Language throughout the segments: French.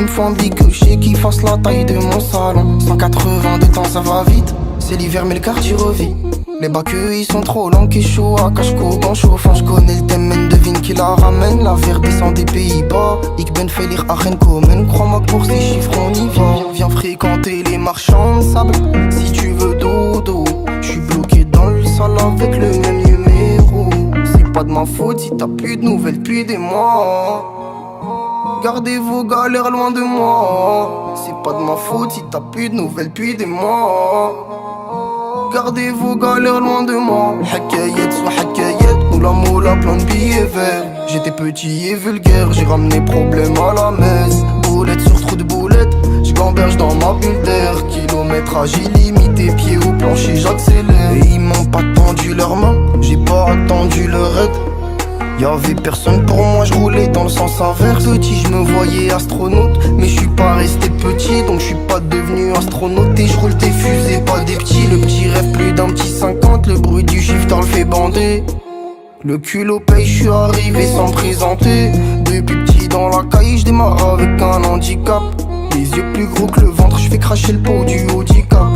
Il me faut un big qui fasse la taille de mon salon. 180 de temps ça va vite. C'est l'hiver mais le quartier revit. Les bacs ils sont trop longs, qui chaud à cache-cou dans chauffant. J'connais le thème, devine qui la ramène. La verre descend des Pays-Bas. Ik ben Félir Achen Komen. Crois-moi que pour ces chiffres on y va. Viens fréquenter les marchands de sable. Si tu veux dodo, j'suis bloqué dans le sol avec le même numéro. C'est pas de ma faute si t'as plus de nouvelles depuis des mois. Gardez vos galères loin de moi. C'est pas de ma faute si t'as plus de nouvelles depuis des mois. Gardez vos galères loin de moi. Hakayet soit hakayet, moula moula plein de billets verts. J'étais petit et vulgaire, j'ai ramené problème à la messe. Boulette sur trou de boulette, j'gamberge dans ma bulle d'air. Kilométrage illimité, pied au plancher j'accélère. Et ils m'ont pas tendu leurs mains, j'ai pas attendu leur aide. Y'avait personne pour moi, je roulais dans le sens inverse. Petit, je me voyais astronaute, mais je suis pas resté petit, donc je suis pas devenu astronaute. Et je roule des fusées, pas des petits. Le petit rêve plus d'un petit 50, le bruit du shifter le fait bander. Le culot paye, je suis arrivé sans présenter. Depuis petit dans la caille, je démarre avec un handicap. Les yeux plus gros que le ventre, je fais cracher le pot du handicap.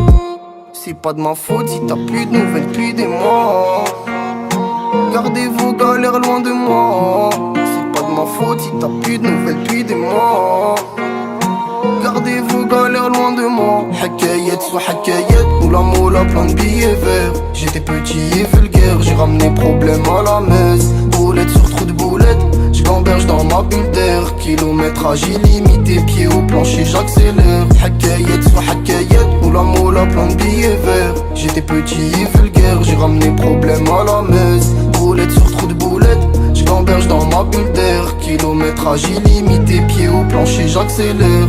C'est pas de ma faute si t'as plus de nouvelles depuis des mois. Gardez vos galères loin de moi. C'est pas de ma faute si t'as plus de nouvelles depuis des mois. Gardez vos galères loin de moi. Hakayet soit hakayet, moula moula plein de billets verts. J'étais petit et vulgaire, j'ai ramené problème à la messe. Boulette sur trou de boulette, j'gamberge dans ma bulle d'air. Kilométrage illimité, pied au plancher j'accélère. Hakayet soit hakayet, moula moula plein de billets verts. J'étais petit et vulgaire, j'ai ramené problème à la messe. Boulette sur trou de boulette, j'gamberge dans ma bulle d'air. Kilométrage illimité, pied au plancher j'accélère.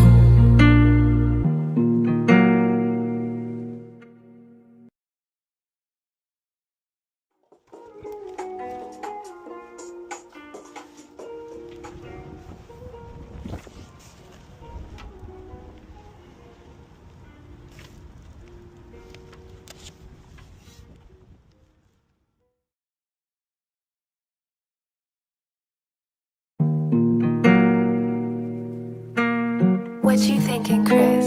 What you thinking, Chris?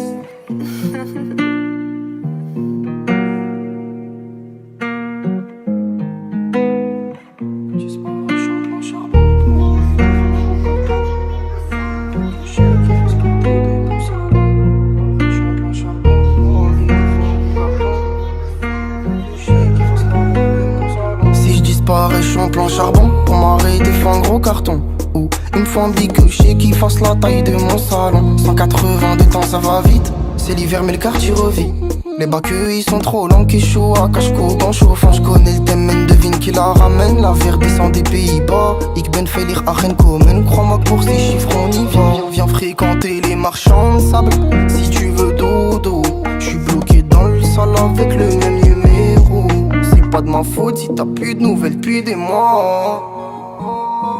Si je disparais, je suis en plan charbon. Pour m'arrêter, faut un gros carton. Ou il me faut un big qui fasse la taille de mon salon. 180 de temps ça va vite. C'est l'hiver mais le quartier revit. Les bacs ils sont trop longs, qui chaud à cache-cou dans chauffant. J'connais le thème, devine qui la ramène. La verre descend des Pays-Bas. Ik ben Félir Achen Komen. Crois-moi que pour ces chiffres on y va. Viens fréquenter les marchands de sable. Si tu veux dodo, j'suis bloqué dans le sol avec le même numéro. C'est pas de ma faute si t'as plus de nouvelles depuis des mois.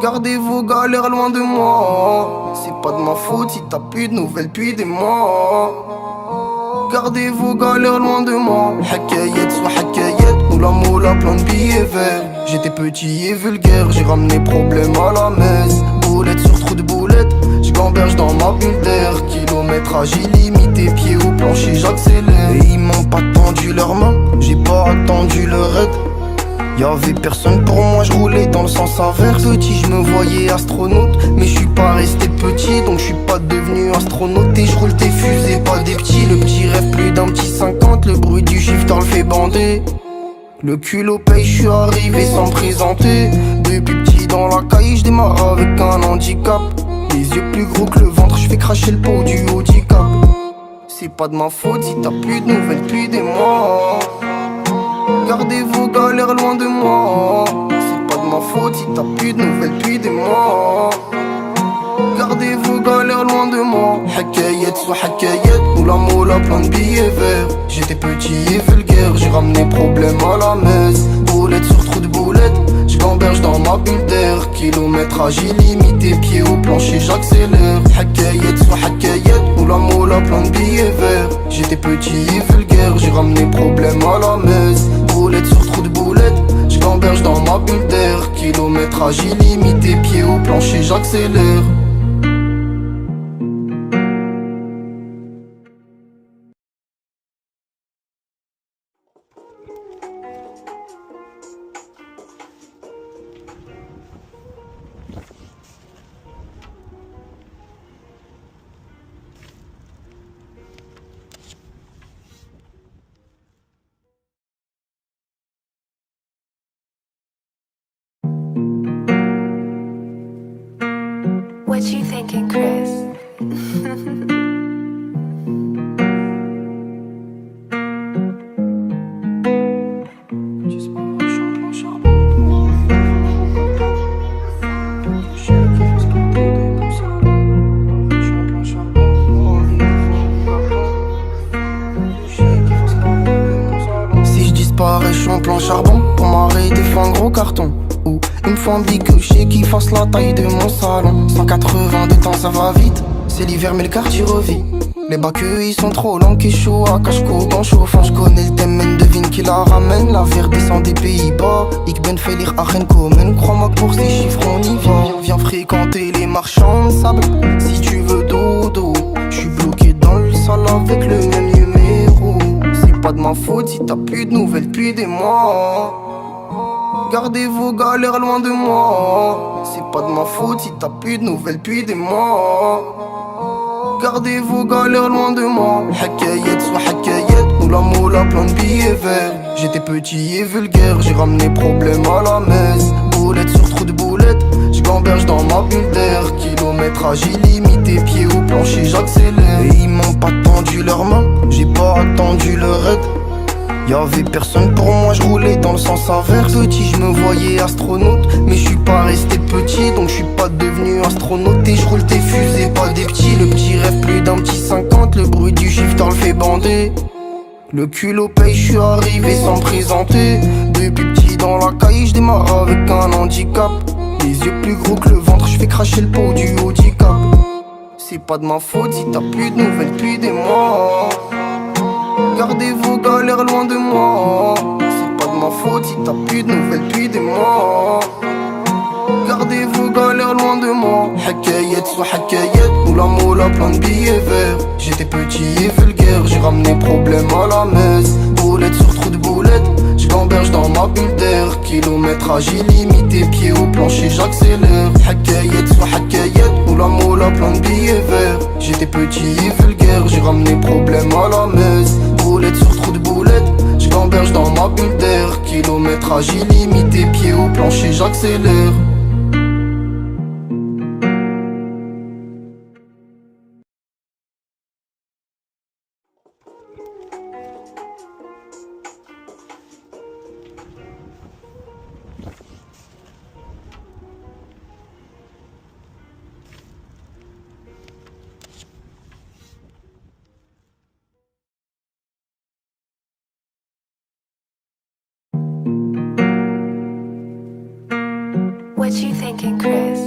Gardez vos galères loin de moi. C'est pas de ma faute si t'as plus de nouvelles depuis des mois. Gardez vos galères loin de moi. Hakayet soit hakayet, moula moula plein de billets verts. J'étais petit et vulgaire, j'ai ramené problème à la messe. Boulette sur trou de boulette, j'gamberge dans ma bulle d'air. Kilométrage illimité, pied au plancher j'accélère. Et ils m'ont pas tendu leurs mains, j'ai pas attendu leur aide. Y'avait personne pour moi, je roulais dans le sens inverse. Petit, je me voyais astronaute, mais je suis pas resté petit, donc je suis pas devenu astronaute. Et je roule des fusées, pas des petits. Le petit rêve plus d'un petit 50, le bruit du shifter le fait bander. Le culot paye, je suis arrivé sans présenter. Depuis petit dans la caille, je démarre avec un handicap. Les yeux plus gros que le ventre, je fais cracher le pot du handicap. C'est pas de ma faute si t'as plus de nouvelles depuis des mois. Gardez vos galères loin de moi. C'est pas de ma faute si t'as plus de nouvelles depuis des mois. Gardez vos galères loin de moi. Hakayet soit hakayet, moula moula plein de billets verts. J'étais petit et vulgaire, j'ai ramené problème à la messe. Boulette sur trou de boulette, j'gamberge dans ma bulle d'air. Kilométrage illimité, pied au plancher j'accélère. Hakayet soit hakayet, moula moula plein de billets verts. J'étais petit et vulgaire, j'ai ramené problème à la messe. Boulette sur trou de boulette, j'gamberge dans ma bulle d'air. Kilométrage illimité, pied au plancher j'accélère. thinking, Chris? Je suis en plan charbon, pour m'arrêter faut un gros carton. Ou il me faut un big qui fasse la taille de mon salon. 180 de temps ça va vite, c'est l'hiver mais le quartier revit. Les bacs ils sont trop longs, qui chaud à cache-côte en chauffant. J'connais le thème, devine qui la ramène. La verre descend des Pays-Bas, ik ben faillir à rien commun. Crois-moi que pour ces chiffres on y va. Viens fréquenter les marchands de sable, si tu veux dodo. J'suis bloqué dans le sol avec le même numéro. C'est pas de ma faute si t'as plus de nouvelles depuis des mois. Gardez vos galères loin de moi. C'est pas de ma faute si t'as plus de nouvelles depuis des mois. Gardez vos galères loin de moi. Hakayet soit hakayet, ou la moula plein de billets verts. J'étais petit et vulgaire, j'ai ramené problème à la messe. Boulette sur trou de boulette, j'gamberge dans ma bulle d'air. Kilométrage illimité, pied au plancher j'accélère. Et ils m'ont pas tendu leurs mains, j'ai pas attendu leur aide. Y'avait personne pour moi, je roulais dans le sens inverse. Petit, je me voyais astronaute, mais je suis pas resté petit, donc je suis pas devenu astronaute. Et je roule des fusées, pas des petits. Le petit rêve plus d'un petit 50, le bruit du shifter le fait bander. Le culot paye, je suis arrivé sans me présenter. Depuis petit dans la caille, je démarre avec un handicap. Les yeux plus gros que le ventre, je fais cracher le pot du handicap. C'est pas de ma faute si t'as plus de nouvelles depuis des mois. Gardez vos galères loin de moi. C'est pas de ma faute si t'as plus de nouvelles depuis des mois. Gardez vos galères loin de moi. Hakayet soit hakayet, ou la moula plein de billets verts. J'étais petit et vulgaire, j'ai ramené problème à la messe. Boulette sur trou de boulette, j'gamberge dans ma bulle d'air. Kilométrage illimité, pied au plancher j'accélère. Hakayet soit hakayet, ou la moula plein de billets verts. J'étais petit et vulgaire, j'ai ramené problème à la messe. Boulette sur trou de boulette, j'gamberge dans ma bulle d'air. Kilométrage illimité, pied au plancher j'accélère. What you thinking, Chris?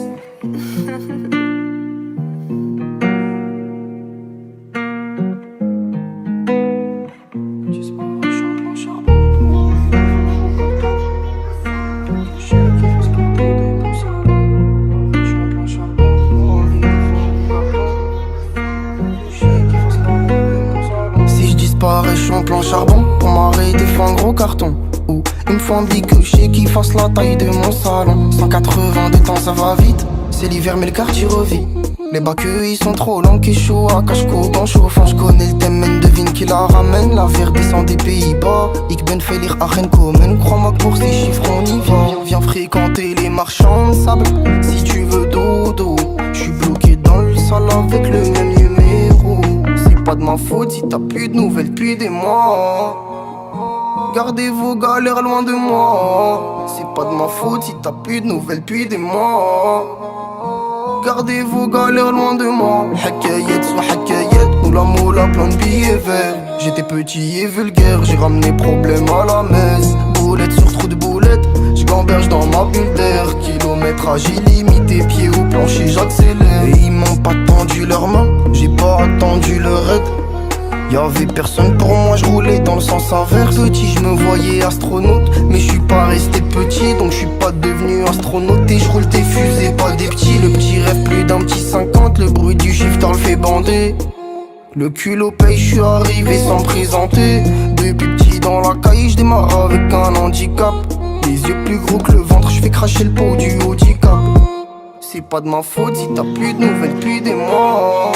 Si je disparais, je suis en plan charbon, pour m'arrêter faut un gros carton. Ou il me faut un big qui fasse la taille de mon salon. 180 de temps ça va vite, c'est l'hiver mais le quartier revit. Les bacs ils sont trop longs, qui chaud à cache-côte en chauffant. J'connais le thème, devine qui la ramène. La verre descend des Pays-Bas, ik ben faillir à rien commun. Crois-moi que pour ces chiffres on y va. Viens fréquenter les marchands de sable, si tu veux dodo. J'suis bloqué dans le sol avec le même numéro. C'est pas de ma faute si t'as plus de nouvelles depuis des mois. Gardez vos galères loin de moi. C'est pas de ma faute si t'as plus de nouvelles depuis des mois. Gardez vos galères loin de moi. Hakayet soit hakayet, ou la moula plein de billets verts. J'étais petit et vulgaire, j'ai ramené problème à la messe. Boulette sur trou de boulette, j'gamberge dans ma bulle d'air. Kilométrage illimité, pied au plancher j'accélère. Et ils m'ont pas tendu leurs mains, j'ai pas attendu leur aide. Y'avait personne pour moi, je roulais dans le sens inverse. Petit, je me voyais astronaute, mais je suis pas resté petit, donc je suis pas devenu astronaute. Et je roule des fusées, pas des petits. Le petit rêve plus d'un petit 50, le bruit du shifter le fait bander. Le culot paye, je suis arrivé sans me présenter. Depuis petit dans la caille, je démarre avec un handicap. Les yeux plus gros que le ventre, je fais cracher le pot du handicap. C'est pas de ma faute si t'as plus de nouvelles depuis des mois.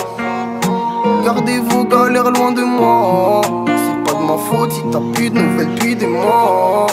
Gardez vos galères loin de moi. C'est pas de ma faute si t'as plus de nouvelles depuis des mois.